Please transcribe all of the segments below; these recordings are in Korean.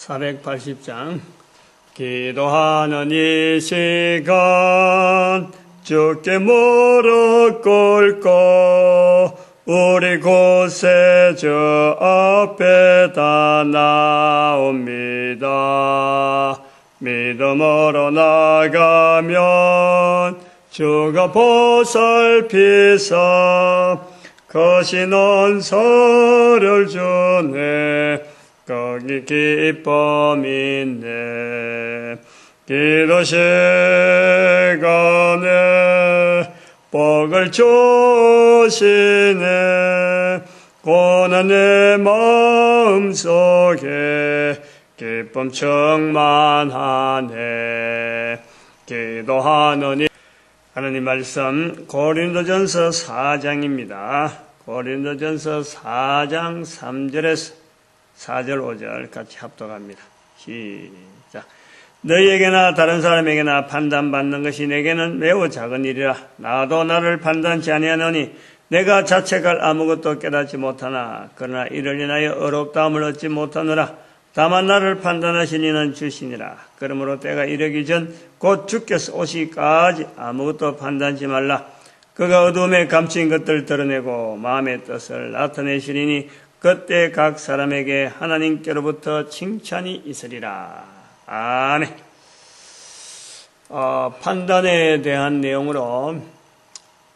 480장 기도하는 이 시간 주께 무릎 꿇고 우리 곳에 저 앞에다 나옵니다. 믿음으로 나가면 주가 보살피사 거시는 서를 주네. 거기 기쁨이 있네. 기도 시간에 복을 주시네. 고난 내 마음속에 기쁨 충만하네. 기도하느니 하나님 말씀 고린도전서 4장입니다. 고린도전서 4장 3절에서 4절 5절 같이 합독합니다. 시작. 너희에게나 다른 사람에게나 판단받는 것이 내게는 매우 작은 일이라. 나도 나를 판단치 아니하노니 내가 자책할 아무것도 깨닫지 못하나 그러나 이를 인하여 어렵다함을 얻지 못하노라. 다만 나를 판단하신 이는 주시니라. 그러므로 때가 이르기 전 곧 주께서 오시기까지 아무것도 판단치 말라. 그가 어두움에 감춘 것들을 드러내고 마음의 뜻을 나타내시리니 그때 각 사람에게 하나님께로부터 칭찬이 있으리라. 아멘. 판단에 대한 내용으로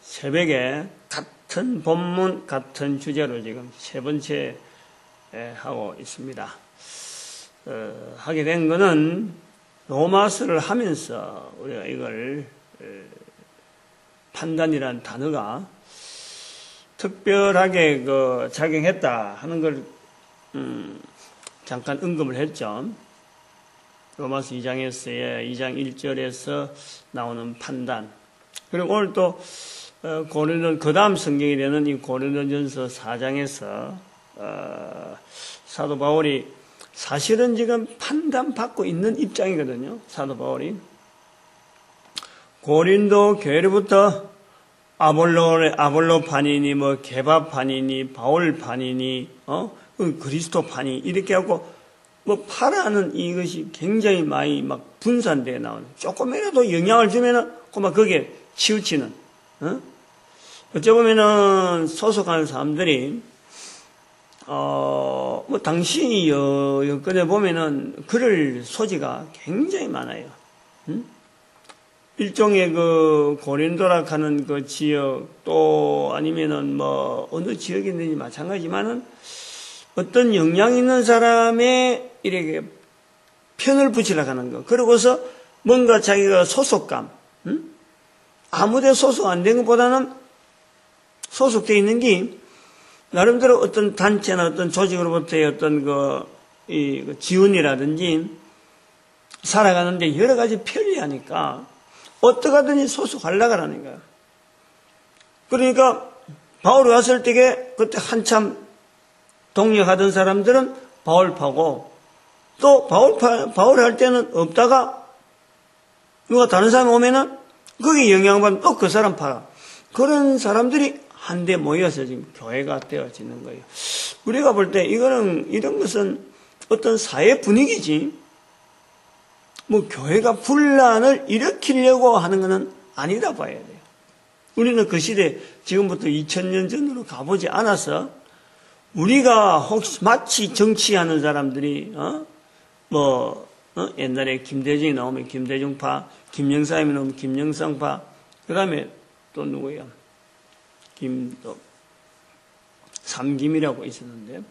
새벽에 같은 본문, 같은 주제로 지금 세 번째 하고 있습니다. 하게 된 것은 로마서를 하면서 우리가 이걸 판단이라는 단어가 특별하게 작용했다 하는 걸 잠깐 언급을 했죠. 로마서 2장에서의 2장 1절에서 나오는 판단. 그리고 오늘 또 그 다음 성경이 되는 이 고린도전서 4장에서 사도 바울이 사실은 지금 판단받고 있는 입장이거든요. 사도 바울이 고린도 교회로부터 아볼로판이니 게바판이니 바울판이니 그리스도판이 이렇게 하고 파라는 이것이 굉장히 많이 막 분산되어 나오는, 조금이라도 영향을 주면은 막 거기에 치우치는, 어찌 보면은 소속하는 사람들이 당시 여건에 보면은 그럴 소지가 굉장히 많아요. 일종의 고린도라 하는 그 지역, 또 아니면은 어느 지역에 있는지 마찬가지지만은 어떤 영향 있는 사람의 이렇게 편을 붙이려고 하는 거. 그러고서 뭔가 자기가 소속감, 아무데 소속 안 된 것보다는 소속되어 있는 게 나름대로 어떤 단체나 어떤 조직으로부터의 어떤 지원이라든지 살아가는데 여러 가지 편리하니까 어떻게 하든지 소속하려고 하는 거야. 그러니까 바울이 왔을 때에 그때 한참 동력하던 사람들은 바울파고, 또 바울 할 때는 없다가 누가 다른 사람이 오면은 거기에 영향받으면 또 그 사람 파라. 그런 사람들이 한데 모여서 지금 교회가 되어지는 거예요. 우리가 볼 때 이런 것은 어떤 사회 분위기지, 교회가 분란을 일으키려고 하는 것은 아니다 봐야 돼요. 우리는 그 시대, 지금부터 2000년 전으로 가보지 않아서 우리가 혹시 마치 정치하는 사람들이 옛날에 김대중이 나오면 김대중파, 김영삼이 나오면 김영삼파, 그 다음에 또 누구예요? 삼김이라고 있었는데,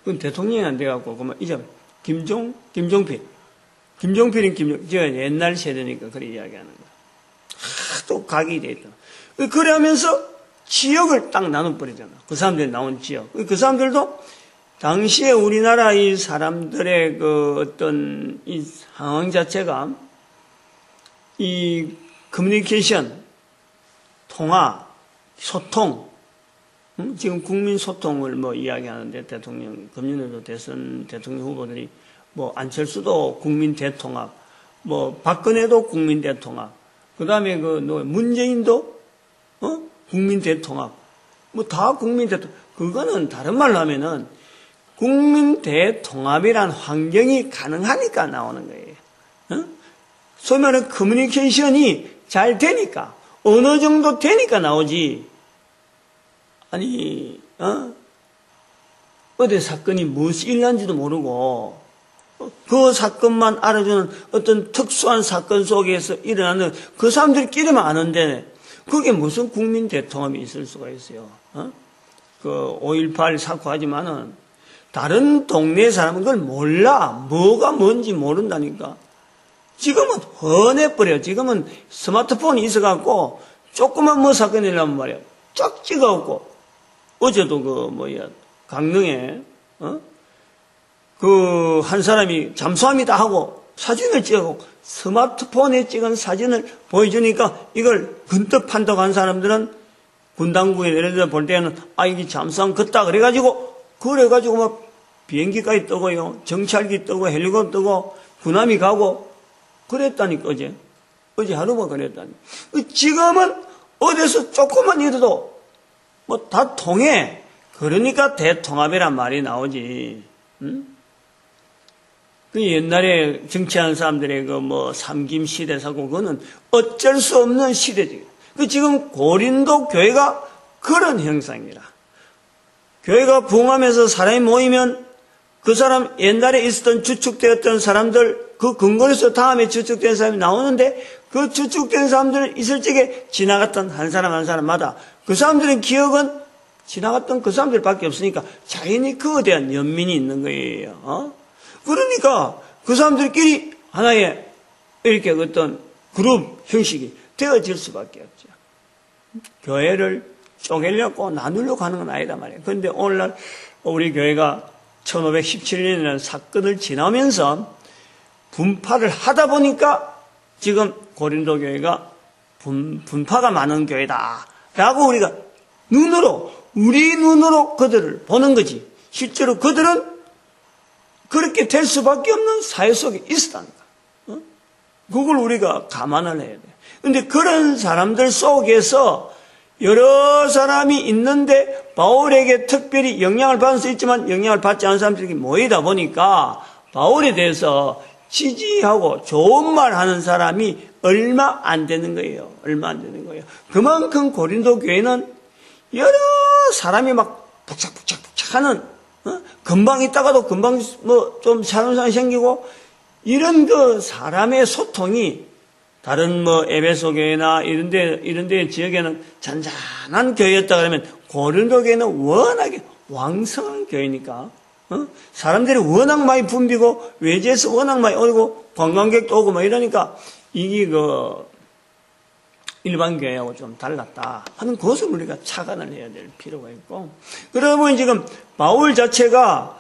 그건 대통령이 안 돼갖고 그러면 이제 김종필은 제가 옛날 세대니까 그렇게 이야기하는 거야. 또 각이 돼 있다. 그래 하면서 지역을 딱 나눠버리잖아. 그 사람들이 나온 지역. 그 사람들도 당시에 우리나라 이 사람들의 어떤 이 상황 자체가 이 커뮤니케이션, 통화, 소통, 지금 국민 소통을 이야기하는데 금년에도 대통령 후보들이 안철수도 국민 대통합, 박근혜도 국민 대통합, 그 다음에 문재인도 국민 대통합, 다 국민 대통합. 그거는 다른 말로 하면은 국민 대통합이란 환경이 가능하니까 나오는 거예요. 소위 말하는 커뮤니케이션이 잘 되니까, 어느 정도 되니까 나오지. 아니, 어디 사건이 무엇이 일어난지도 모르고, 그 사건만 알아주는 어떤 특수한 사건 속에서 일어나는 그 사람들끼리만 아는데, 그게 무슨 국민 대통합이 있을 수가 있어요. 그 5.18 사고 하지만은, 다른 동네 사람은 그걸 몰라. 뭐가 뭔지 모른다니까. 지금은 훤해버려. 지금은 스마트폰이 있어갖고, 조그만 뭐 사건이 일어나면 말이야. 쫙 찍어갖고, 어제도 강릉에, 한 사람이 잠수함이다 하고 사진을 찍어갖고 스마트폰에 찍은 사진을 보여주니까 이걸 근떡 판독한 사람들은 군 당국에 내려다 볼 때는 이게 잠수함 걷다 그래가지고 막 비행기까지 뜨고요. 정찰기 뜨고 헬리콥터 뜨고 군함이 가고 그랬다니까 어제 하루만 그랬다니. 지금은 어디서 조금만 일어도 뭐 다 통해. 그러니까 대통합이란 말이 나오지. 그 옛날에 정치하는 사람들의 삼김 시대 사고, 그거는 어쩔 수 없는 시대지. 지금 고린도 교회가 그런 형상이라. 교회가 부흥하면서 사람이 모이면 그 사람 옛날에 있었던 주축되었던 사람들, 그 근거에서 다음에 주축된 사람이 나오는데 그 주축된 사람들 있을 적에 지나갔던 한 사람 한 사람마다 그 사람들의 기억은 지나갔던 그 사람들밖에 없으니까 자연히 그에 대한 연민이 있는 거예요. 그러니까 그 사람들끼리 하나의 이렇게 어떤 그룹 형식이 되어질 수밖에 없죠. 교회를 쪼개려고 나누려고 하는 건 아니다 말이에요. 그런데 오늘날 우리 교회가 1517년이라는 사건을 지나면서 분파를 하다 보니까 지금 고린도 교회가 분파가 많은 교회다라고 우리가 우리 눈으로 그들을 보는 거지. 실제로 그들은 그렇게 될 수밖에 없는 사회 속에 있었다니까. 그걸 우리가 감안을 해야 돼. 그런데 그런 사람들 속에서 여러 사람이 있는데 바울에게 특별히 영향을 받을 수 있지만 영향을 받지 않은 사람들이 모이다 보니까 바울에 대해서 지지하고 좋은 말 하는 사람이 얼마 안 되는 거예요. 얼마 안 되는 거예요. 그만큼 고린도 교회는 여러 사람이 막 북적북적 하는, 금방 있다가도 금방 좀 사람상이 생기고, 이런 그 사람의 소통이 다른 에베소 교회나 이런 데 지역에는 잔잔한 교회였다 그러면 고린도 교회는 워낙에 왕성한 교회니까, 사람들이 워낙 많이 붐비고, 외지에서 워낙 많이 오고, 관광객도 오고 이러니까, 이게 일반 교회하고 좀 달랐다 하는 것을 우리가 착안을 해야 될 필요가 있고, 그러다 보니 지금 바울 자체가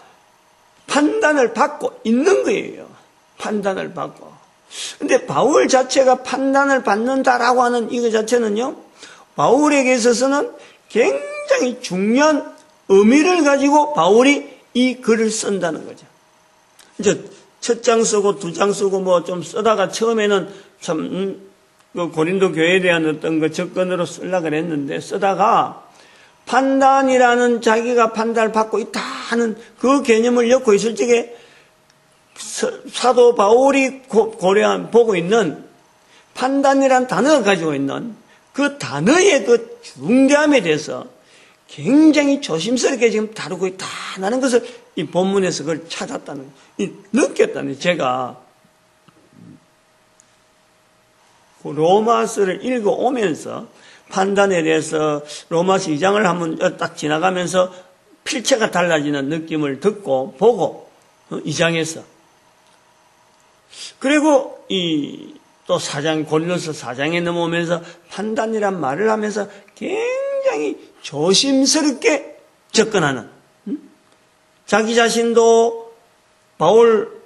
판단을 받고 있는 거예요. 판단을 받고. 근데 바울 자체가 판단을 받는다라고 하는 이거 자체는요, 바울에게 있어서는 굉장히 중요한 의미를 가지고 바울이 이 글을 쓴다는 거죠. 이제 첫 장 쓰고 두 장 쓰고 좀 쓰다가 처음에는 참 고린도 교회에 대한 어떤 접근으로 쓰려고 그랬는데 쓰다가 판단이라는 자기가 판단을 받고 있다 하는 그 개념을 엮고 있을 적에 사도 바울이 보고 있는 판단이라는 단어가 가지고 있는 그 단어의 그 중대함에 대해서 굉장히 조심스럽게 지금 다루고 있다는 것을 이 본문에서 그걸 찾았다는, 느꼈다는, 제가 로마서를 읽어오면서 판단에 대해서 로마서 2장을 한번 딱 지나가면서 필체가 달라지는 느낌을 듣고 보고 2장에서 그리고 또 4장 고린도서 4장에 넘어오면서 판단이란 말을 하면서 굉장히 조심스럽게 접근하는, 자기 자신도 바울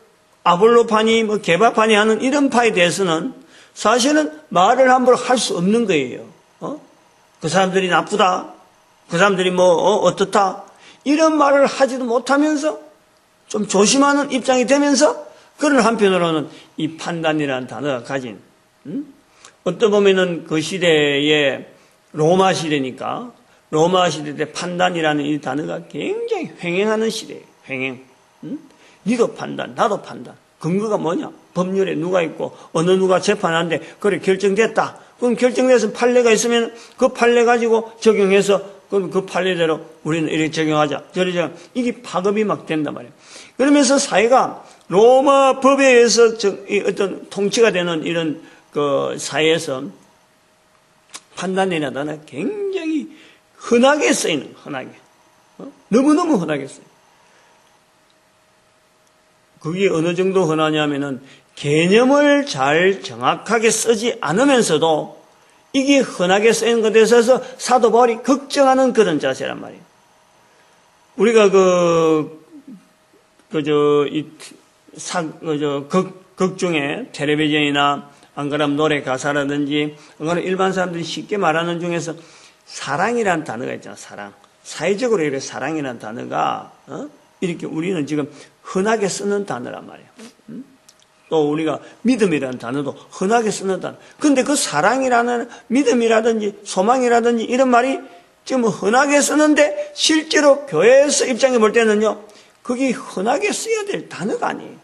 아볼로파니 개바파니 하는 이런 파에 대해서는 사실은 말을 함부로 할 수 없는 거예요. 그 사람들이 나쁘다, 그 사람들이 어떻다, 이런 말을 하지도 못하면서 좀 조심하는 입장이 되면서, 그런 한편으로는 이 판단이라는 단어가 가진, 어떤 보면은 그 시대에 로마 시대니까 로마 시대 때 판단이라는 이 단어가 굉장히 횡행하는 시대예요. 횡행. 니도 판단, 나도 판단. 근거가 뭐냐? 법률에 누가 있고 어느 누가 재판하는데 그래 결정됐다. 그럼 결정돼서 판례가 있으면 그 판례 가지고 적용해서 그럼 그 판례대로 우리는 이렇게 적용하자. 저리 적용. 이게 파급이 막 된단 말이에요. 그러면서 사회가 로마 법에 의해서 어떤 통치가 되는 이런 그 사회에서 판단이라는 굉장히 흔하게 쓰이는, 흔하게. 너무너무 흔하게 쓰여요. 그게 어느 정도 흔하냐면은 개념을 잘 정확하게 쓰지 않으면서도 이게 흔하게 쓰이는 것에 있어서 사도 바울이 걱정하는 그런 자세란 말이에요. 우리가 극 중에 텔레비전이나 안 그러면 노래 가사라든지 안 그러면 일반 사람들이 쉽게 말하는 중에서 사랑이라는 단어가 있잖아, 사랑. 사회적으로 이렇게 사랑이라는 단어가, 이렇게 우리는 지금 흔하게 쓰는 단어란 말이에요. 또 우리가 믿음이라는 단어도 흔하게 쓰는 단어. 근데 그 사랑이라는 믿음이라든지 소망이라든지 이런 말이 지금 흔하게 쓰는데 실제로 교회에서 입장에 볼 때는요, 그게 흔하게 써야 될 단어가 아니에요.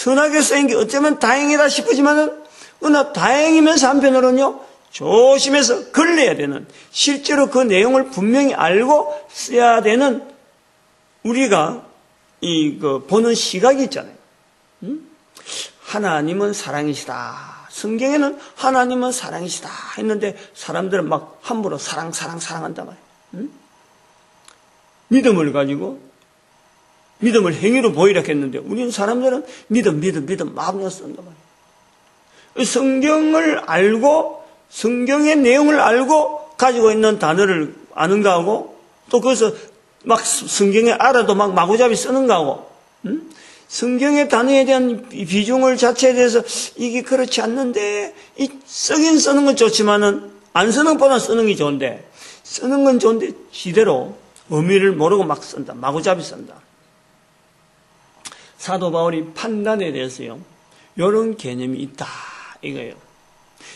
흔하게 쓰인 게 어쩌면 다행이다 싶으지만은, 그러나 다행이면서 한편으로는요, 조심해서 걸러야 되는, 실제로 그 내용을 분명히 알고 써야 되는 우리가 보는 시각이 있잖아요. 하나님은 사랑이시다. 성경에는 하나님은 사랑이시다 했는데 사람들은 막 함부로 사랑한단 말이에요. 믿음을 가지고 믿음을 행위로 보이라 했는데 우리는 사람들은 믿음 마음으로 쓴단 말이에요. 성경을 알고 성경의 내용을 알고 가지고 있는 단어를 아는 거하고 또 거기서 막 성경에 알아도 막 마구잡이 쓰는 거하고 성경의 단어에 대한 비중을 자체에 대해서 이게 그렇지 않는데 쓰긴 쓰는 건 좋지만은 안 쓰는 것보다 쓰는 게 좋은데 쓰는 건 좋은데 지대로 의미를 모르고 막 쓴다. 마구잡이 쓴다. 사도 바울이 판단에 대해서요. 이런 개념이 있다. 이거예요.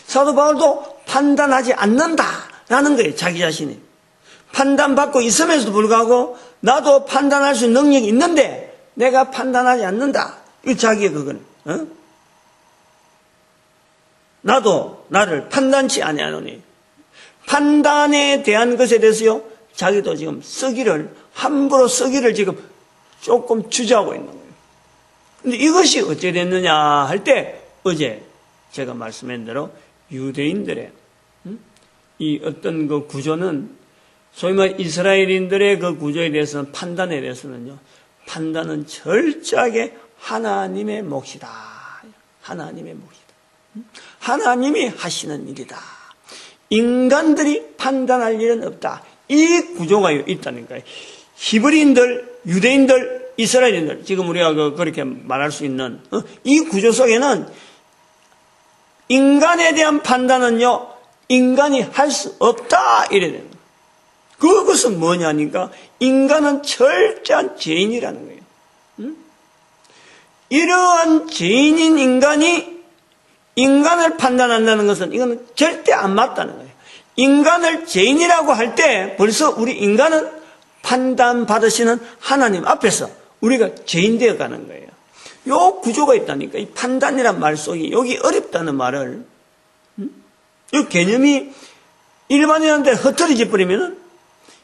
사도 바울도 판단하지 않는다라는 거예요. 자기 자신이. 판단받고 있음에도 불구하고 나도 판단할 수 있는 능력이 있는데 내가 판단하지 않는다. 이거 자기의 그거는. 나도 나를 판단치 아니하노니. 판단에 대한 것에 대해서요. 자기도 지금 함부로 쓰기를 지금 조금 주저하고 있는 거예요. 근데 이것이 어찌 됐느냐 할 때 어제 제가 말씀한 대로 유대인들의 이 어떤 그 구조는 소위 말 이스라엘인들의 그 구조에 대해서는 판단에 대해서는요. 판단은 철저하게 하나님의 몫이다. 하나님의 몫이다. 하나님이 하시는 일이다. 인간들이 판단할 일은 없다. 이 구조가 있다니까요. 히브리인들, 유대인들, 이스라엘인들 지금 우리가 그렇게 말할 수 있는 이 구조 속에는 인간에 대한 판단은요. 인간이 할 수 없다. 이래 되는 거예요. 그것은 뭐냐니까 인간은 철저한 죄인이라는 거예요. 이러한 죄인인 인간이 인간을 판단한다는 것은 이거는 절대 안 맞다는 거예요. 인간을 죄인이라고 할 때 벌써 우리 인간은 판단받으시는 하나님 앞에서 우리가 죄인 되어 가는 거예요. 요 구조가 있다니까. 이 판단이란 말 속에 여기 어렵다는 말을 이 개념이 일반인한테 흐트러져 버리면은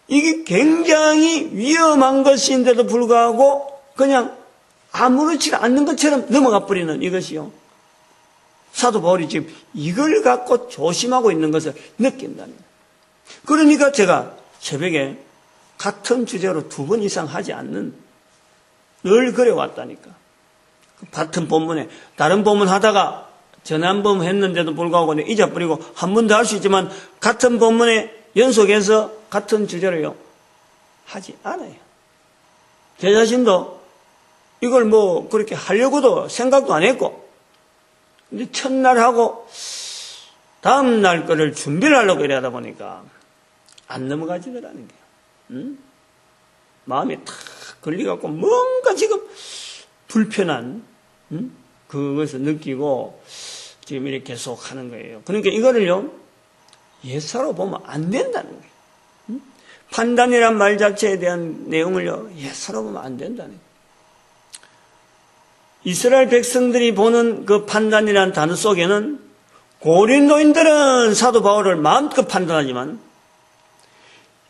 이게 굉장히 위험한 것인데도 불구하고 그냥 아무렇지 않는 것처럼 넘어가 버리는 이것이요. 사도 바울이 지금 이걸 갖고 조심하고 있는 것을 느낀다는 거예요. 그러니까 제가 새벽에 같은 주제로 2번 이상 하지 않는 늘 그래왔다니까. 같은 본문에 다른 본문 하다가 전한 번 했는데도 불구하고 잊어버리고 한 번 더 할 수 있지만 같은 본문에 연속해서 같은 주제로요 하지 않아요. 제 자신도 이걸 뭐 그렇게 하려고도 생각도 안 했고 근데 첫날 하고 다음 날 거를 준비를 하려고 이러다 보니까 안 넘어가지더라는 거예요. 마음에 탁 걸려갖고 뭔가 지금 불편한 그것을 느끼고 지금 이렇게 계속 하는 거예요. 그러니까 이거를요 옛사로 보면 안 된다는 거예요. 판단이란 말 자체에 대한 내용을요, 예사로 보면 안 된다는 거예요. 이스라엘 백성들이 보는 그 판단이란 단어 속에는 고린도인들은 사도 바울을 마음껏 판단하지만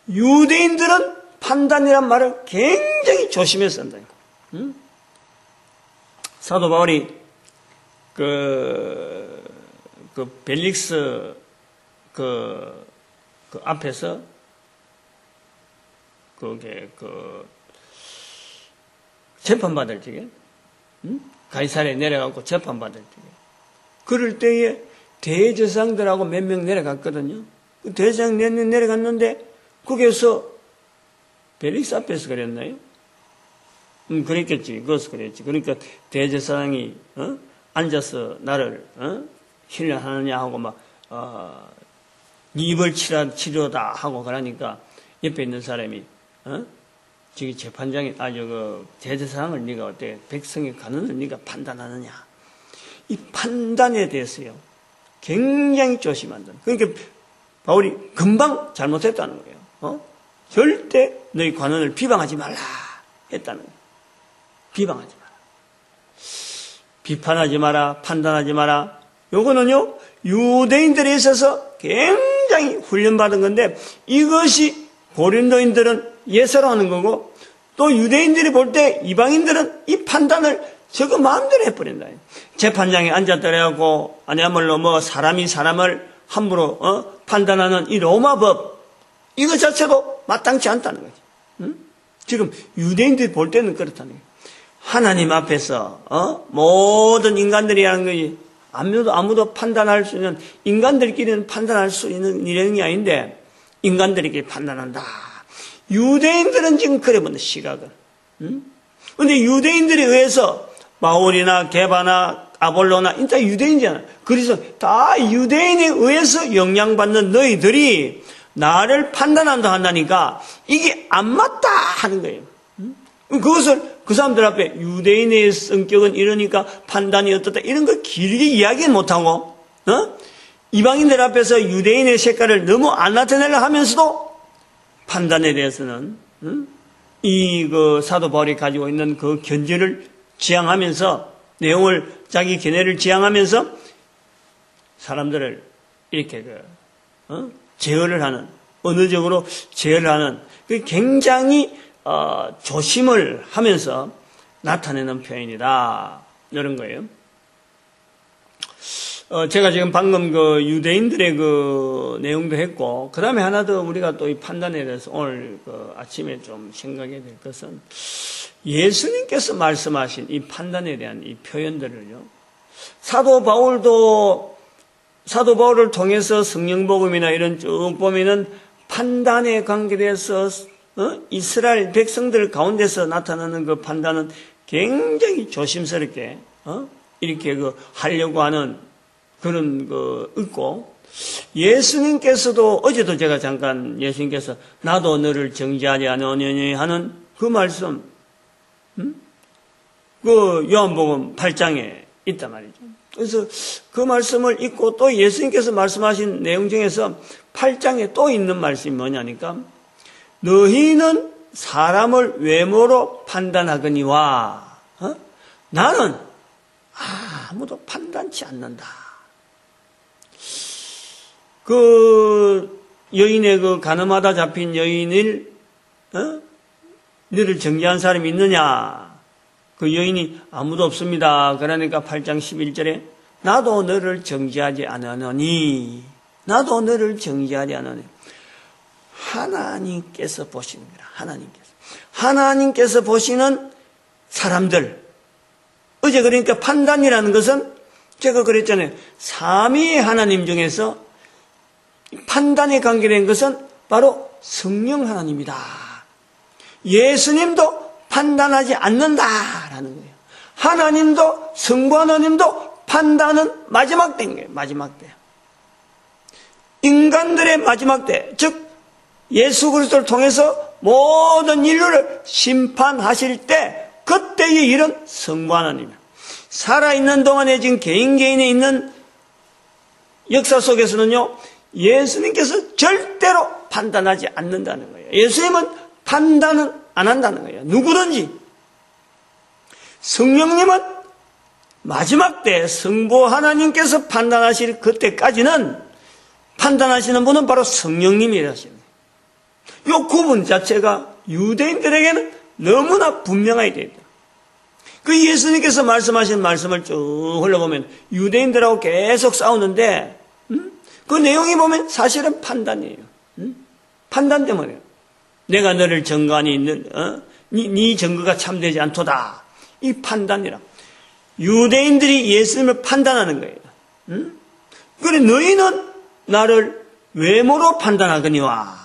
유대인들은 판단이란 말을 굉장히 조심해서 쓴다니까. 응? 사도 바울이 그 벨릭스 그 앞에서 재판받을 적에, 응? 가이사랴에 내려가고 재판받을 적에, 그럴 때에 대제사장들하고 몇 명 내려갔거든요. 그 대제사장 몇 명 내려갔는데 거기에서 벨릭스 앞에서 그랬나요? 그랬겠지. 그것도 그랬지. 그러니까 대제사장이 앉아서 나를 신뢰하느냐 하고 막 입을 치료다 하고 그러니까 옆에 있는 사람이 저기 재판장이 대제사장을 네가 어때 백성의 간언을 네가 판단하느냐, 이 판단에 대해서요 굉장히 조심한다. 그러니까 바울이 금방 잘못했다는 거예요. 절대 너희 관원을 비방하지 말라 했다는 거예요. 비방하지 마라, 비판하지 마라, 판단하지 마라. 요거는요 유대인들에 있어서 굉장히 훈련받은 건데, 이것이 고린도인들은 예사로 하는 거고, 또 유대인들이 볼 때 이방인들은 이 판단을 저거 마음대로 해버린다. 재판장에 앉았더라고, 아니야말로 뭐 사람이 사람을 함부로 판단하는 이 로마법, 이거 자체도 마땅치 않다는 거지. 응? 지금 유대인들이 볼 때는 그렇다는 거예요. 하나님 앞에서 모든 인간들이 하는 것이 아무도 판단할 수 있는, 인간들끼리는 판단할 수 있는 일이 아닌데 인간들에게 판단한다. 유대인들은 지금 그래 본다, 시각은. 근데 유대인들에 의해서 바울이나 게바나 아볼로나 인자 유대인이잖아. 그래서 다 유대인에 의해서 영향받는 너희들이 나를 판단한다 한다니까 이게 안 맞다 하는 거예요. 그것을 그 사람들 앞에 유대인의 성격은 이러니까 판단이 어떻다 이런 거 길게 이야기는 못하고 이방인들 앞에서 유대인의 색깔을 너무 안 나타내려 하면서도 판단에 대해서는 그 사도 바울이 가지고 있는 그 견제를 지향하면서, 내용을 자기 견해를 지향하면서 사람들을 이렇게 제어를 하는, 언어적으로 제어를 하는, 굉장히 조심을 하면서 나타내는 표현이다, 이런 거예요. 제가 지금 방금 그 유대인들의 그 내용도 했고, 그 다음에 하나 더 우리가 또 이 판단에 대해서 오늘 그 아침에 좀 생각해야 될 것은, 예수님께서 말씀하신 이 판단에 대한 이 표현들을요, 사도 바울을 통해서 성령복음이나 이런 쭉 보면은 판단에 관계돼서 이스라엘 백성들 가운데서 나타나는 그 판단은 굉장히 조심스럽게 이렇게 하려고 하는 그런 거 있고, 예수님께서도 어제도 제가 잠깐 예수님께서 나도 너를 정죄하지 않으니 하는 그 말씀, 그 요한복음 8장에 있단 말이죠. 그래서 그 말씀을 읽고 또 예수님께서 말씀하신 내용 중에서 8장에 또 있는 말씀이 뭐냐니까, 너희는 사람을 외모로 판단하거니와 나는 아무도 판단치 않는다. 그 여인의 그 간음하다 잡힌 여인을 너를 정죄한 사람이 있느냐? 그 여인이 아무도 없습니다. 그러니까 8장 11절에 나도 너를 정죄하지 않으니, 나도 너를 정죄하지 않으니. 하나님께서 보시는 거라. 하나님께서 보시는 사람들. 어제 그러니까 판단이라는 것은 제가 그랬잖아요. 삼위의 하나님 중에서 판단에 관계된 것은 바로 성령 하나님이다. 예수님도 판단하지 않는다라는 거예요. 하나님도, 성부 하나님도 판단은 마지막 때인 거예요. 마지막 때. 인간들의 마지막 때, 즉 예수 그리스도를 통해서 모든 인류를 심판하실 때, 그때의 일은 성부 하나님이에요. 살아있는 동안에 지금 개인에 있는 역사 속에서는요, 예수님께서 절대로 판단하지 않는다는 거예요. 거예요. 예수님은 판단은 안 한다는 거예요. 누구든지. 성령님은 마지막 때 성부 하나님께서 판단하실 그때까지는 판단하시는 분은 바로 성령님이라시는 거예요. 이 구분 자체가 유대인들에게는 너무나 분명하게 되어 있다. 그 예수님께서 말씀하신 말씀을 쭉 흘러보면 유대인들하고 계속 싸우는데 그 내용이 보면 사실은 판단이에요. 판단 때문에요. 내가 너를 증거하니 네 증거가 참되지 않도다. 이 판단이라. 유대인들이 예수님을 판단하는 거예요. 그래 너희는 나를 외모로 판단하거니와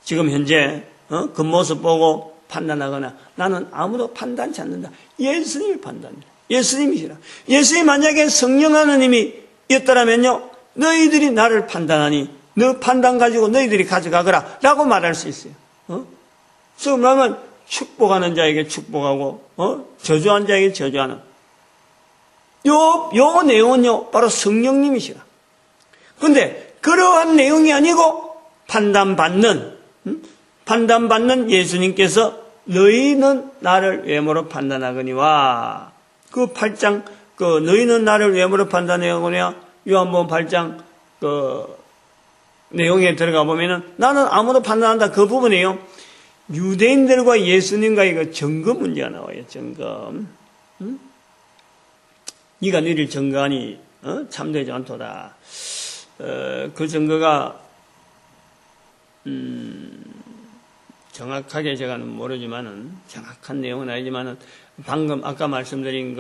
지금 현재 그 모습 보고 판단하거나 나는 아무도 판단치 않는다. 예수님이 판단이다. 예수님이시라. 예수님 만약에 성령 하나님이 였더라면요 너희들이 나를 판단하니 너 판단 가지고 너희들이 가져가거라 라고 말할 수 있어요. 그러면 축복하는 자에게 축복하고 저주한 자에게 저주하는 요 내용은요 바로 성령님이시라. 그런데 그러한 내용이 아니고 판단받는 예수님께서 너희는 나를 외모로 판단하거니와 그 8장 너희는 나를 외모로 판단하거니와 요한복음 8장 내용에 들어가 보면은 나는 아무도 판단한다 그 부분이에요. 유대인들과 예수님과의 그 증거 문제가 나와요. 증거. 네가 너희를 증거하니 참되지 않도다. 그 증거가 정확하게 제가는 모르지만은 정확한 내용은 아니지만은 방금 아까 말씀드린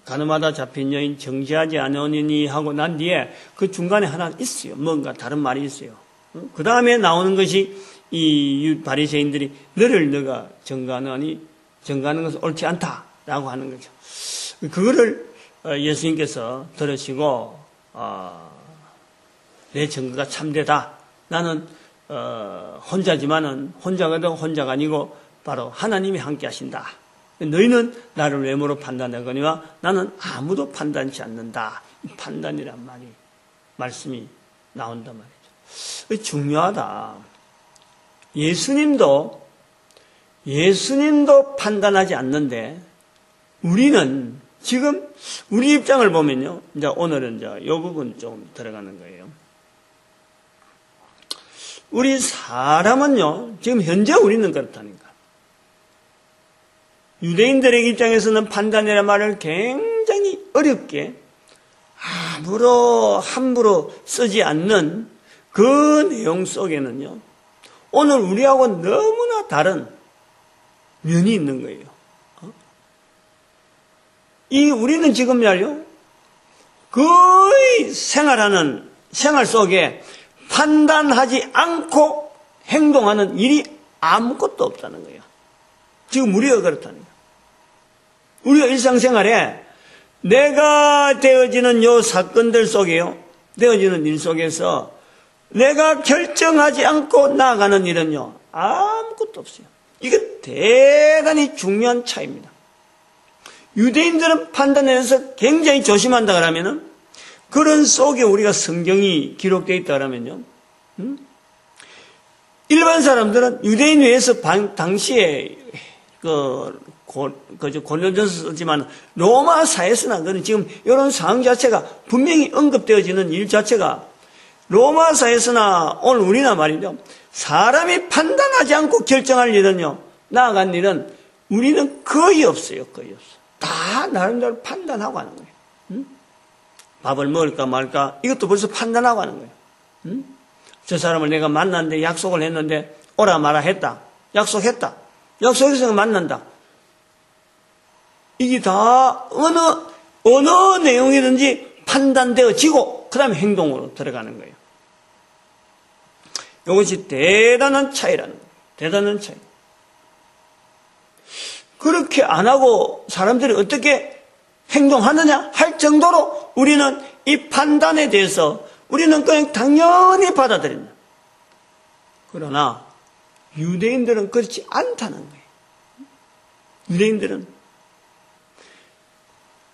가늠하다 잡힌 여인 정죄하지 않으니 하고 난 뒤에 그 중간에 하나 있어요. 뭔가 다른 말이 있어요. 그 다음에 나오는 것이 이 바리새인들이 너를 너가 증거하니 증거하는 것은 옳지 않다라고 하는 거죠. 그거를 예수님께서 들으시고 내 증거가 참되다. 나는 혼자지만은 혼자가 아니고 바로 하나님이 함께 하신다. 너희는 나를 외모로 판단하거니와 나는 아무도 판단치 않는다. 판단이란 말씀이 나온단 말이죠. 중요하다. 예수님도 판단하지 않는데 우리는 지금 우리 입장을 보면요. 이제 오늘은 이제 이 부분 좀 들어가는 거예요. 우리 사람은요. 지금 현재 우리는 그렇다니까. 유대인들의 입장에서는 판단이라는 말을 굉장히 어렵게 함부로 쓰지 않는 그 내용 속에는요. 오늘 우리하고 너무나 다른 면이 있는 거예요. 우리는 지금 말이요. 거의 생활 속에 판단하지 않고 행동하는 일이 아무것도 없다는 거예요. 지금 우리가 그렇다는 거예요. 우리가 일상생활에 내가 되어지는 요 사건들 속에요. 되어지는 일 속에서 내가 결정하지 않고 나아가는 일은요. 아무것도 없어요. 이게 대단히 중요한 차이입니다. 유대인들은 판단에서 굉장히 조심한다 그러면은 그런 속에 우리가 성경이 기록되어 있다 그러면요. 일반 사람들은 유대인 외에서 당시에 고린도전서 쓰지만 로마사에서나 그런 지금 이런 상황 자체가 분명히 언급되어지는 일 자체가 로마사에서나 오늘 우리나 말이죠. 사람이 판단하지 않고 결정할 일은요. 나아간 일은 우리는 거의 없어요. 거의 없어. 다 나름대로 판단하고 하는 거예요. 밥을 먹을까 말까 이것도 벌써 판단하고 하는 거예요. 저 사람을 내가 만났는데 약속을 했는데 오라 마라 했다. 약속했다. 약속해서 만난다. 이게 다 어느 내용이든지 판단되어지고 그 다음에 행동으로 들어가는 거예요. 이것이 대단한 차이라는 거예요. 대단한 차이. 그렇게 안 하고 사람들이 어떻게 행동하느냐 할 정도로 우리는 이 판단에 대해서 우리는 그냥 당연히 받아들인다. 그러나 유대인들은 그렇지 않다는 거예요. 유대인들은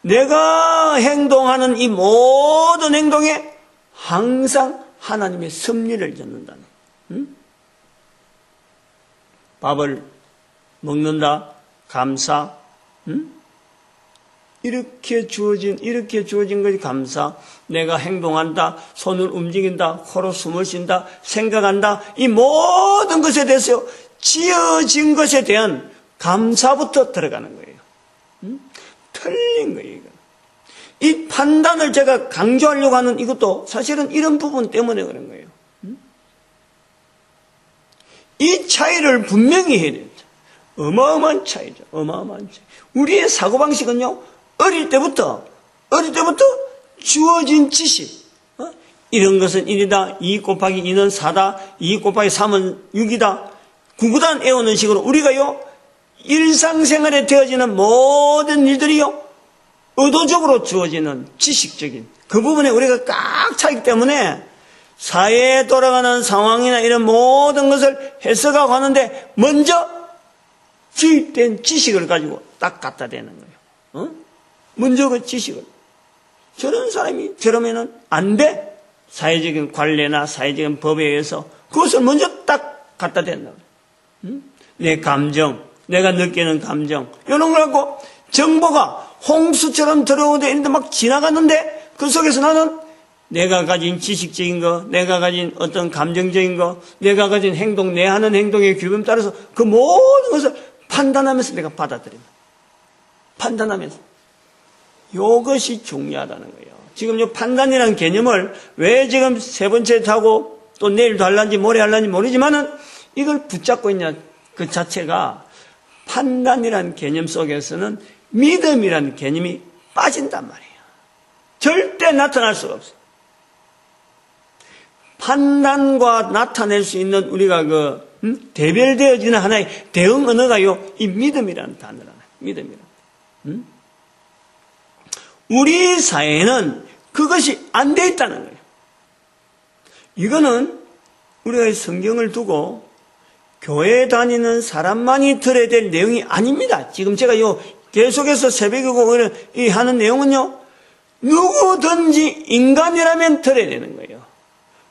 내가 행동하는 이 모든 행동에 항상 하나님의 섭리를 젓는다는 거예요. 밥을 먹는다, 감사. 이렇게 주어진 것이 감사. 내가 행동한다, 손을 움직인다, 코로 숨을 쉰다, 생각한다. 이 모든 것에 대해서 지어진 것에 대한 감사부터 들어가는 거예요. 틀린 거예요. 이 판단을 제가 강조하려고 하는 이것도 사실은 이런 부분 때문에 그런 거예요. 이 차이를 분명히 해야 돼요. 어마어마한 차이죠. 어마어마한 차이. 우리의 사고방식은요, 어릴 때부터 주어진 지식. 이런 것은 1이다. 2 곱하기 2는 4다. 2 곱하기 3은 6이다. 구구단 외우는 식으로 우리가요, 일상생활에 되어지는 모든 일들이요, 의도적으로 주어지는 지식적인 그 부분에 우리가 꽉 차있기 때문에 사회에 돌아가는 상황이나 이런 모든 것을 해석하고 하는데 먼저 주입된 지식을 가지고 딱 갖다 대는 거예요. 먼저 그 지식을. 저런 사람이 저러면은 안 돼. 사회적인 관례나 사회적인 법에 의해서 그것을 먼저 딱 갖다 댄다. 내 감정, 내가 느끼는 감정, 이런 걸 갖고 정보가 홍수처럼 들어오는데 있는데 막 지나갔는데 그 속에서 나는 내가 가진 지식적인 거, 내가 가진 어떤 감정적인 거, 내가 가진 행동, 내 하는 행동의 규범에 따라서 그 모든 것을 판단하면서 내가 받아들인다. 판단하면서. 이것이 중요하다는 거예요. 지금 이 판단이라는 개념을 왜 지금 세 번째 타고 또 내일도 할란지 모레 할란지 모르지만은 이걸 붙잡고 있냐 그 자체가 판단이라는 개념 속에서는 믿음이라는 개념이 빠진단 말이에요. 절대 나타날 수가 없어요. 판단과 나타낼 수 있는 우리가 대별되어지는 하나의 대응 언어가요, 이 믿음이라는 단어라는 믿음이라는. 우리 사회에는 그것이 안 돼 있다는 거예요. 이거는 우리가 성경을 두고 교회 다니는 사람만이 들어야 될 내용이 아닙니다. 지금 제가 계속해서 새벽이고 이 하는 내용은요, 누구든지 인간이라면 들어야 되는 거예요.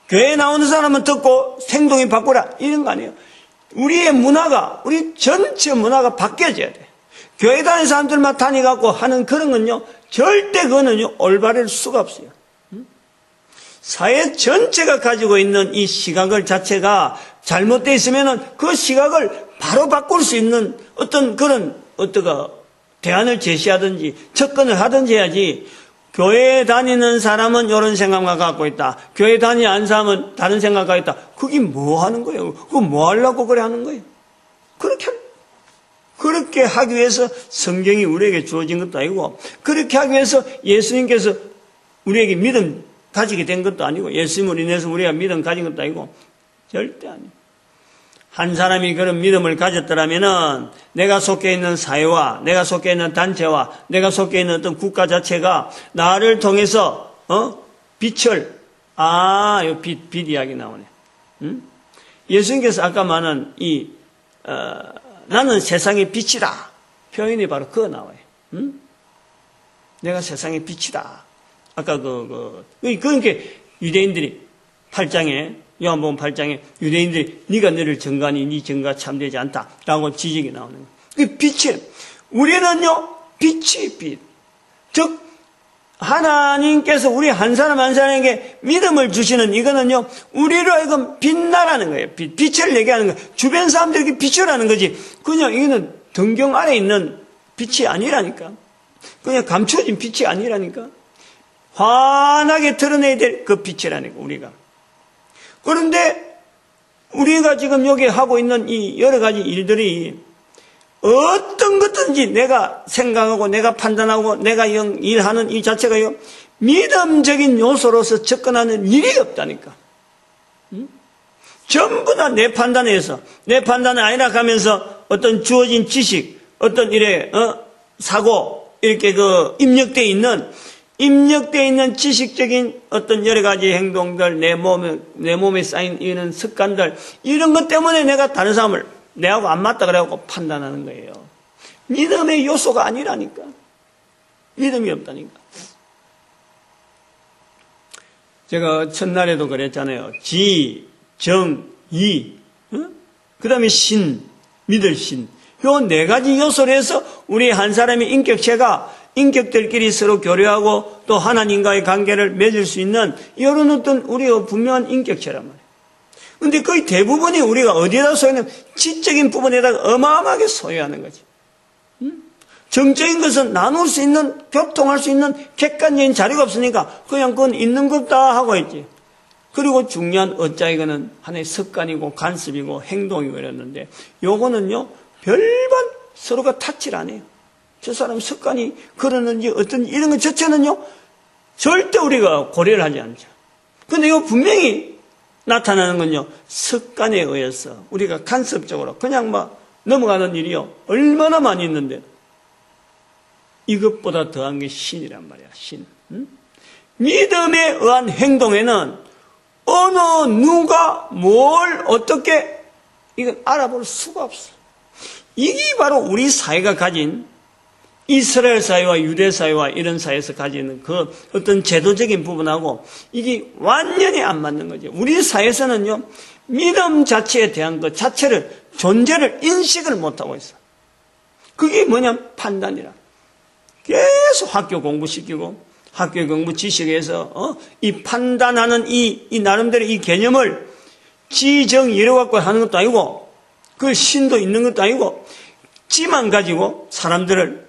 교회에 나오는 사람은 듣고 행동이 바꾸라 이런 거 아니에요. 우리의 문화가, 우리 전체 문화가 바뀌어져야 돼. 교회 다니는 사람들만 다니갖고 하는 그런 건요, 절대 그거는요, 올바를 수가 없어요. 사회 전체가 가지고 있는 이 시각을 자체가 잘못되어 있으면은 그 시각을 바로 바꿀 수 있는 어떤 그런 대안을 제시하든지 접근을 하든지 해야지. 교회에 다니는 사람은 이런 생각만 갖고 있다. 교회 다니지 않는 사람은 다른 생각 갖고 있다. 그게 뭐 하는 거예요? 그거 뭐 하려고 그래 하는 거예요? 그렇게 하기 위해서 성경이 우리에게 주어진 것도 아니고, 그렇게 하기 위해서 예수님께서 우리에게 믿음 가지게 된 것도 아니고, 예수님을 인해서 우리가 믿음 가진 것도 아니고, 절대 아니에요. 한 사람이 그런 믿음을 가졌더라면은 내가 속해 있는 사회와 내가 속해 있는 단체와 내가 속해 있는 어떤 국가 자체가 나를 통해서 빛을 빛 이야기 나오네. 예수님께서 아까 말한 나는 세상의 빛이다 표현이 바로 그거 나와요. 내가 세상의 빛이다. 아까 그러니까 유대인들이 8장에 요한복음 8장에 유대인들이 네가 너를 증거하니 네 증거가 참되지 않다라고 지적이 나오는 거예요. 그 빛이 우리는요 빛이 빛. 즉 하나님께서 우리 한 사람 한 사람에게 믿음을 주시는 이거는요 우리로 하여금 빛나라는 거예요. 빛을 얘기하는 거예요. 주변 사람들에게 비추라는 거지. 그냥 이거는 등경 아래 있는 빛이 아니라니까. 그냥 감춰진 빛이 아니라니까. 환하게 드러내야 될 그 빛이라니까 우리가. 그런데 우리가 지금 여기 하고 있는 이 여러 가지 일들이 어떤 것든지 내가 생각하고 내가 판단하고 내가 일하는 이 자체가요 믿음적인 요소로서 접근하는 일이 없다니까. 전부 다 내 판단에 의해서 내 판단이 아니라 하면서 어떤 주어진 지식 어떤 사고 이렇게 입력되어 있는 지식적인 어떤 여러 가지 행동들, 내 몸에 쌓인 이런 습관들, 이런 것 때문에 내가 다른 사람을 내하고 안 맞다 그래갖고 판단하는 거예요. 믿음의 요소가 아니라니까. 믿음이 없다니까. 제가 첫날에도 그랬잖아요. 지, 정, 이, 그 다음에 신, 믿을 신. 요 네 가지 요소로 해서 우리 한 사람의 인격체가 인격들끼리 서로 교류하고 또 하나님과의 관계를 맺을 수 있는 이런 어떤 우리의 분명한 인격체란 말이에요. 근데 거의 대부분이 우리가 어디에다 소유하는 지적인 부분에다가 어마어마하게 소유하는 거지. 정적인 것은 나눌 수 있는, 교통할 수 있는 객관적인 자료가 없으니까 그냥 그건 있는 것다 하고 있지. 그리고 중요한 어짜이거는 하나의 습관이고 간섭이고 행동이고 이랬는데 요거는요 별반 서로가 타치를 안 해요. 저 사람 습관이 그러는지 어떤지 이런 것 자체는요 절대 우리가 고려를 하지 않죠. 근데 이거 분명히 나타나는 건요 습관에 의해서 우리가 간섭적으로 그냥 막 넘어가는 일이요 얼마나 많이 있는데 이것보다 더한 게 신이란 말이야. 신. 믿음에 의한 행동에는 어느 누가 뭘 어떻게 이건 알아볼 수가 없어. 이게 바로 우리 사회가 가진 이스라엘 사회와 유대 사회와 이런 사회에서 가지는 그 어떤 제도적인 부분하고 이게 완전히 안 맞는 거죠. 우리 사회에서는요 믿음 자체에 대한 것 자체를 존재를 인식을 못하고 있어. 그게 뭐냐면 판단이라. 계속 학교 공부시키고 학교 공부 지식에서 이 판단하는 이 나름대로 이 개념을 지정 이래 갖고 하는 것도 아니고 그 신도 있는 것도 아니고 지만 가지고 사람들을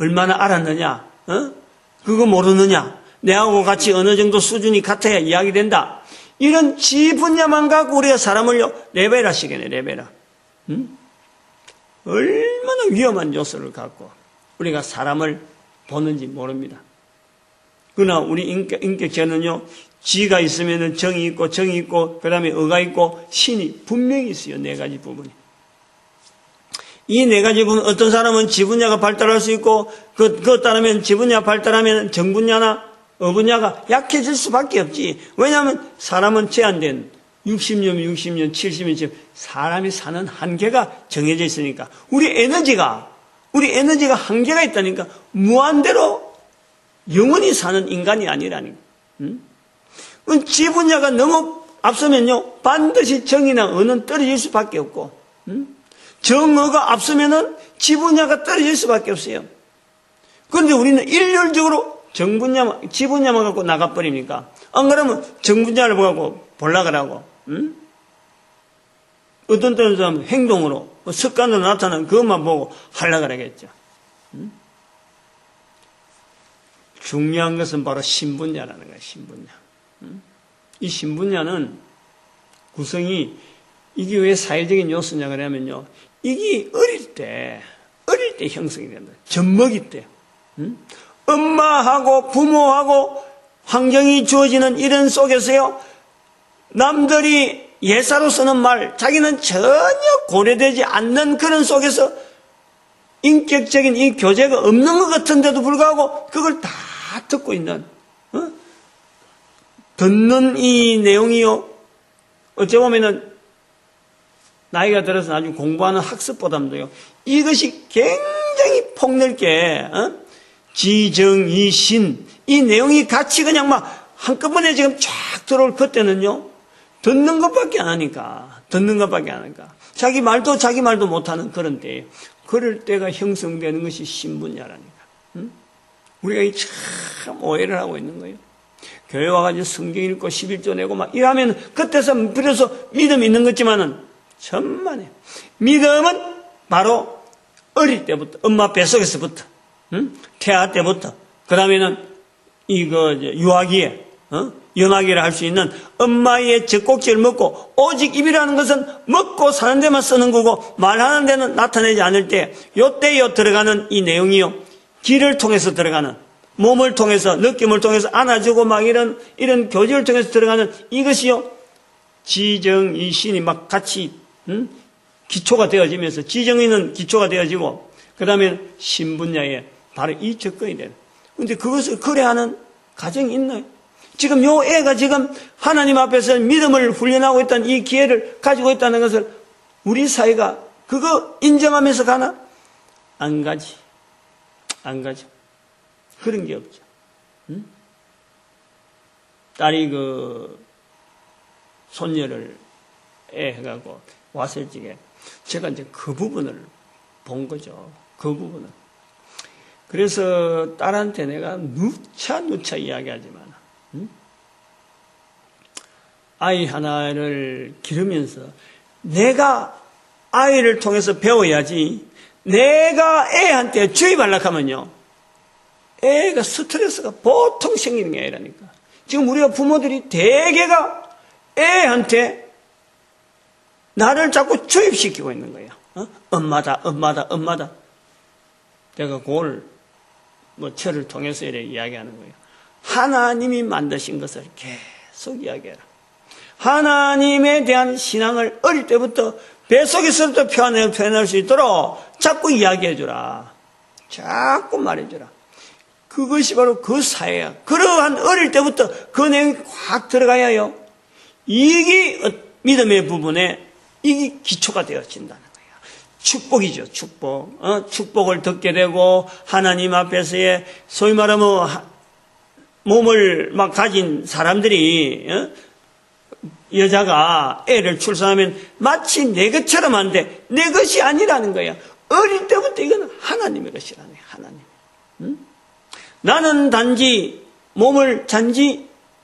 얼마나 알았느냐 그거 모르느냐 내하고 같이 어느 정도 수준이 같아야 이야기된다 이런 지 분야만 갖고 우리가 사람을요 레벨화 시키네. 레벨화. 얼마나 위험한 요소를 갖고 우리가 사람을 보는지 모릅니다. 그러나 우리 인격체는요, 지가 있으면 정이 있고, 그 다음에 의가 있고, 신이 분명히 있어요. 네 가지 부분이. 이 네 가지 부분, 어떤 사람은 지분야가 발달할 수 있고, 그것 따르면 지분야 발달하면 정분야나 어분야가 약해질 수밖에 없지. 왜냐하면 사람은 제한된 60년, 70년, 사람이 사는 한계가 정해져 있으니까. 우리 에너지가 한계가 있다니까 무한대로 영원히 사는 인간이 아니라니까. 지분야가 너무 앞서면요 반드시 정이나 의는 떨어질 수밖에 없고 정의가 앞서면은 지분야가 떨어질 수밖에 없어요. 그런데 우리는 일률적으로 지분야만 갖고 나가버리니까 안 그러면 정분야를 보고 볼락을 어떤 때는 행동으로 습관으로 나타나는 그것만 보고 하려고 하겠죠. 중요한 것은 바로 신분야라는 거예요. 신분야. 이 신분야는 구성이 이게 왜 사회적인 요소냐 그러면요. 이게 어릴 때 형성이 된다. 젖먹이 때. 엄마하고 부모하고 환경이 주어지는 이런 속에서요. 남들이 예사로 쓰는 말, 자기는 전혀 고려되지 않는 그런 속에서 인격적인 이 교제가 없는 것 같은데도 불구하고 그걸 다 듣고 있는, 듣는 이 내용이요. 어찌 보면은 나이가 들어서 나중에 공부하는 학습보다도요. 이것이 굉장히 폭넓게, 지정이신, 이 내용이 같이 그냥 막 한꺼번에 지금 쫙 들어올 그때는요. 듣는 것밖에 안 하니까. 자기 말도 못하는 그런 때예요. 그럴 때가 형성되는 것이 신분야라니까. 우리가 참 오해를 하고 있는 거예요. 교회 와가지고 성경 읽고 11조 내고 막 이러면 그때서 비로소 믿음이 있는 것지만은 천만에. 믿음은 바로 어릴 때부터, 엄마 뱃속에서부터, 태아 때부터, 그 다음에는 유아기에, 연하기를 할 수 있는 엄마의 젖꼭지를 먹고 오직 입이라는 것은 먹고 사는 데만 쓰는 거고 말하는 데는 나타내지 않을 때 요때요 들어가는 이 내용이요. 귀를 통해서 들어가는 몸을 통해서 느낌을 통해서 안아주고 막 이런 교제를 통해서 들어가는 이것이요. 지정이신이 막 같이 기초가 되어지면서 지정이는 기초가 되어지고 그 다음에 신분야에 바로 이 접근이 돼요. 그런데 그것을 거래하는 가정이 있나요? 지금 요 애가 지금 하나님 앞에서 믿음을 훈련하고 있다는 이 기회를 가지고 있다는 것을 우리 사회가 그거 인정하면서 가나? 안 가지. 그런 게 없죠. 딸이 손녀를 해가지고 왔을 적에 제가 이제 그 부분을 본 거죠. 그 부분을. 그래서 딸한테 내가 누차 이야기하지만, 아이 하나를 기르면서 내가 아이를 통해서 배워야지, 내가 애한테 주입하려고 하면요, 애가 스트레스가 보통 생기는 게 아니라니까. 지금 우리가 부모들이 대개가 애한테 나를 자꾸 주입시키고 있는 거야. 엄마다. 내가 그걸 철을 통해서 이렇게 이야기하는 거예요. 하나님이 만드신 것을 계속 이야기해라. 하나님에 대한 신앙을 어릴 때부터 뱃속에서부터 표현할 수 있도록 자꾸 이야기해주라. 자꾸 말해주라. 그것이 바로 그 사회야. 그러한 어릴 때부터 그 내용이 확 들어가야 해요. 이게 믿음의 부분에 이게 기초가 되어진다는 거예요. 축복이죠, 축복. 축복을 듣게 되고 하나님 앞에서의 소위 말하면 몸을 막 가진 사람들이 여자가 애를 출산하면 마치 내 것처럼 하는데 내 것이 아니라는 거야. 어릴 때부터 이건 하나님의 것이라는 거야. 하나님. 나는 단지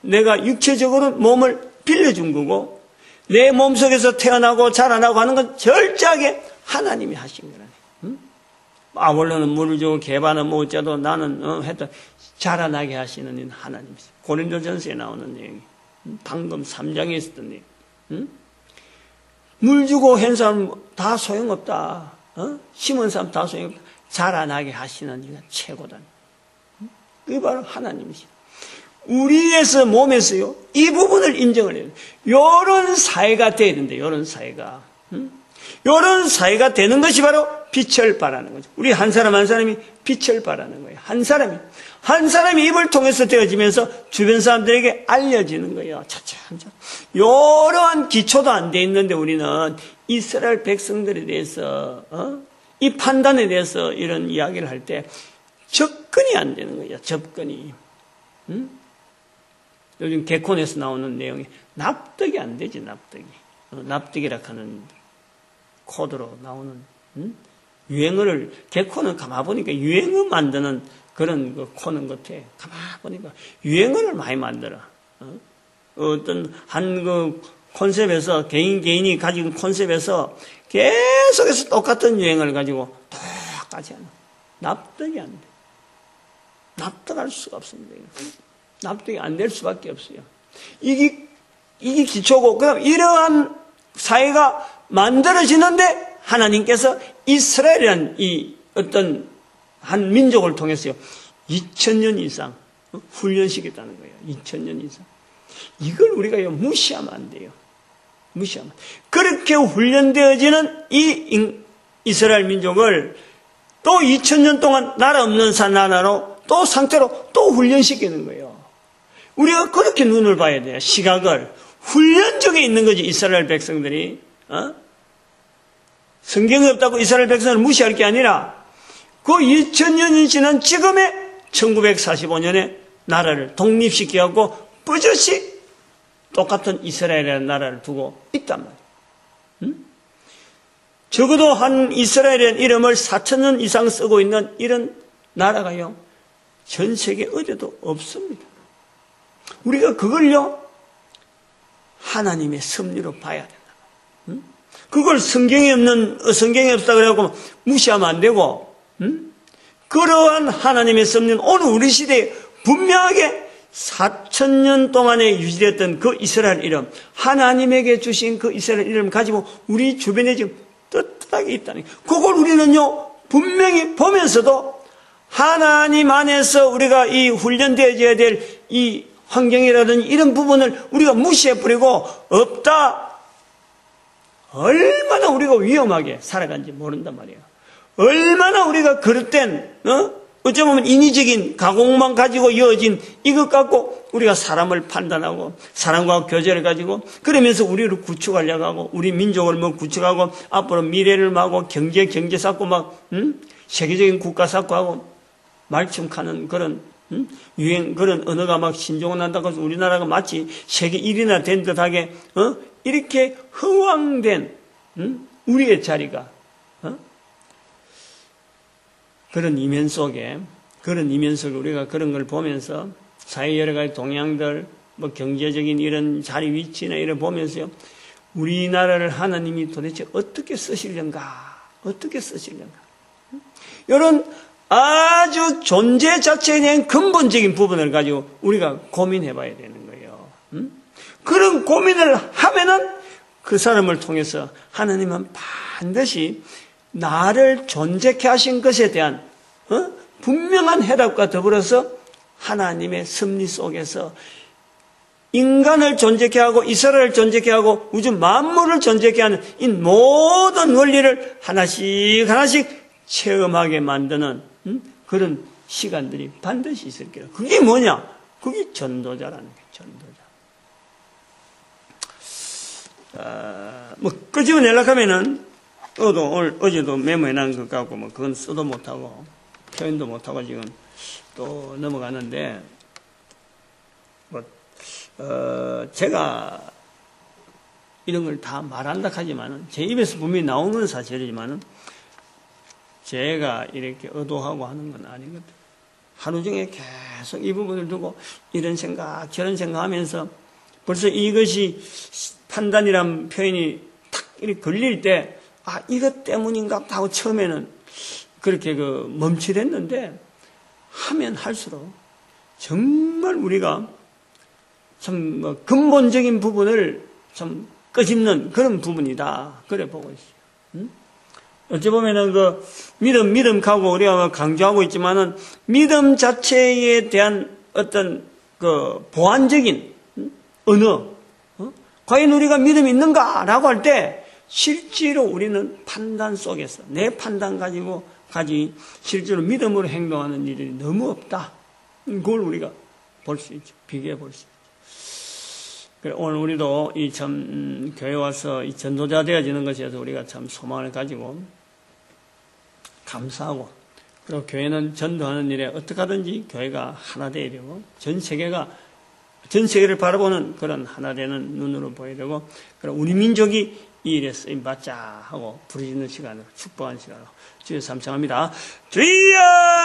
내가 육체적으로 몸을 빌려준 거고 내 몸속에서 태어나고 자라나고 하는 건 철저하게 하나님이 하신 거라네. 아볼로는 물을 주고 게바는 뭐 어쩌도 나는 했던 자라나게 하시는 이는 하나님이세요. 고린도전서에 나오는 내용이 방금 3장에 있었던 내용. 물 주고 한 사람 다 소용없다. 심은 사람 다 소용없다. 자라나게 하시는 이가 최고다. 그게 바로 하나님이시다. 우리에서 몸에서요 이 부분을 인정을 해요. 요런 사회가 돼야 된다. 요런 사회가. 요런 사회가 되는 것이 바로 빛을 발하는 거죠. 우리 한 사람 한 사람이 빛을 발하는 거예요. 한 사람이 입을 통해서 되어지면서 주변 사람들에게 알려지는 거예요. 차차차. 요러한 기초도 안 돼 있는데 우리는 이스라엘 백성들에 대해서 이 판단에 대해서 이런 이야기를 할 때 접근이 안 되는 거예요. 접근이. 요즘 개콘에서 나오는 내용이 납득이 안 되지. 납득이라 하는 코드로 나오는 유행어를 개콘은 가만 보니까 유행어 만드는 그런 그 코는 같아. 가만 보니까 유행어를 많이 만들어. 어떤 한 그 콘셉트에서 개인이 가진 콘셉트에서 계속해서 똑같은 유행을 가지고 똑같이 하는. 납득이 안 돼. 납득할 수가 없습니다. 납득이 안 될 수밖에 없어요. 이게 기초고, 그다음 이러한 사회가 만들어지는데 하나님께서 이스라엘이라는 이 어떤 한 민족을 통해서요 2000년 이상 훈련시켰다는 거예요. 2000년 이상. 이걸 우리가 무시하면 안 돼요. 무시하면. 그렇게 훈련되어지는 이 이스라엘 민족을 또 2000년 동안 나라 없는 나라로 또 상태로 또 훈련시키는 거예요. 우리가 그렇게 눈을 봐야 돼요. 시각을. 훈련 중에 있는 거지, 이스라엘 백성들이. 성경이 없다고 이스라엘 백성을 무시할 게 아니라 그 2000년이 지난 지금의 1945년에 나라를 독립시키고 뿌듯이 똑같은 이스라엘이라는 나라를 두고 있단 말이에요. 적어도 한 이스라엘이라는 이름을 4000년 이상 쓰고 있는 이런 나라가요 전 세계 어디도 없습니다. 우리가 그걸요 하나님의 섭리로 봐야 된다. 그걸 성경에 없다 그래갖고 무시하면 안 되고, 그러한 하나님의 섭리는 오늘 우리 시대에 분명하게 4000년 동안에 유지됐던 그 이스라엘 이름, 하나님에게 주신 그 이스라엘 이름을 가지고 우리 주변에 지금 떳떳하게 있다는 거예요. 그걸 우리는요 분명히 보면서도 하나님 안에서 우리가 이 훈련되어져야 될 이 환경이라든지 이런 부분을 우리가 무시해버리고 없다. 얼마나 우리가 위험하게 살아간지 모른단 말이에요. 얼마나 우리가 그릇된 어쩌면 인위적인 가공만 가지고 이어진 이것 갖고 우리가 사람을 판단하고 사람과 교제를 가지고 그러면서 우리를 구축하려고 하고 우리 민족을 구축하고 앞으로 미래를 막고 경제 쌓고 막 세계적인 국가 쌓고 하고 말춤하는 그런 유행 그런 언어가 막 신종을 난다고 해서 우리나라가 마치 세계 1위나 된 듯하게 이렇게 허황된 우리의 자리가 그런 이면 속에 우리가 그런 걸 보면서 사회 여러 가지 동향들, 뭐 경제적인 이런 자리 위치나 이런 보면서요, 우리나라를 하나님이 도대체 어떻게 쓰시려는가? 이런 아주 존재 자체에 대한 근본적인 부분을 가지고 우리가 고민해 봐야 되는 거예요. 그런 고민을 하면은 그 사람을 통해서 하나님은 반드시 나를 존재케 하신 것에 대한 분명한 해답과 더불어서 하나님의 섭리 속에서 인간을 존재케 하고 이스라엘을 존재케 하고 우주 만물을 존재케 하는 이 모든 원리를 하나씩 체험하게 만드는 그런 시간들이 반드시 있을 거예요. 그게 뭐냐? 그게 전도자라는 거예요. 전도자. 뭐 끄집어내려고 하면은 어제도 메모해놓은 것 같고 뭐 그건 써도 못하고 표현도 못하고 지금 또 넘어가는데 제가 이런 걸 다 말한다 하지만은 제 입에서 분명히 나오는 건 사실이지만은 제가 이렇게 의도하고 하는 건 아니거든요. 하루 종일 계속 이 부분을 두고 이런 생각 저런 생각하면서 벌써 이것이 판단이란 표현이 탁 이렇게 걸릴 때 이것 때문인가 하고 처음에는 그렇게 멈칫했는데 하면 할수록 정말 우리가 참 근본적인 부분을 좀 끄집는 그런 부분이다. 그래 보고 있어요. 어찌 보면은 믿음 가고 우리가 강조하고 있지만은 믿음 자체에 대한 어떤 보완적인 언어, 과연 우리가 믿음이 있는가라고 할 때 실제로 우리는 판단 속에서 내 판단 가지고 실제로 믿음으로 행동하는 일이 너무 없다. 그걸 우리가 볼 수 있죠. 비교해 볼 수 있죠. 오늘 우리도 교회 와서 이 전도자 되어지는 것에서 우리가 참 소망을 가지고 감사하고, 그리고 교회는 전도하는 일에 어떻게 하든지 교회가 하나 되어야 되고, 전 세계를 바라보는 그런 하나 되는 눈으로 보여야 되고, 그럼 우리 민족이 이 일에 쓰임받자 하고 부르짖는 시간으로, 축복하는 시간으로 주여 삼창합니다. 주여!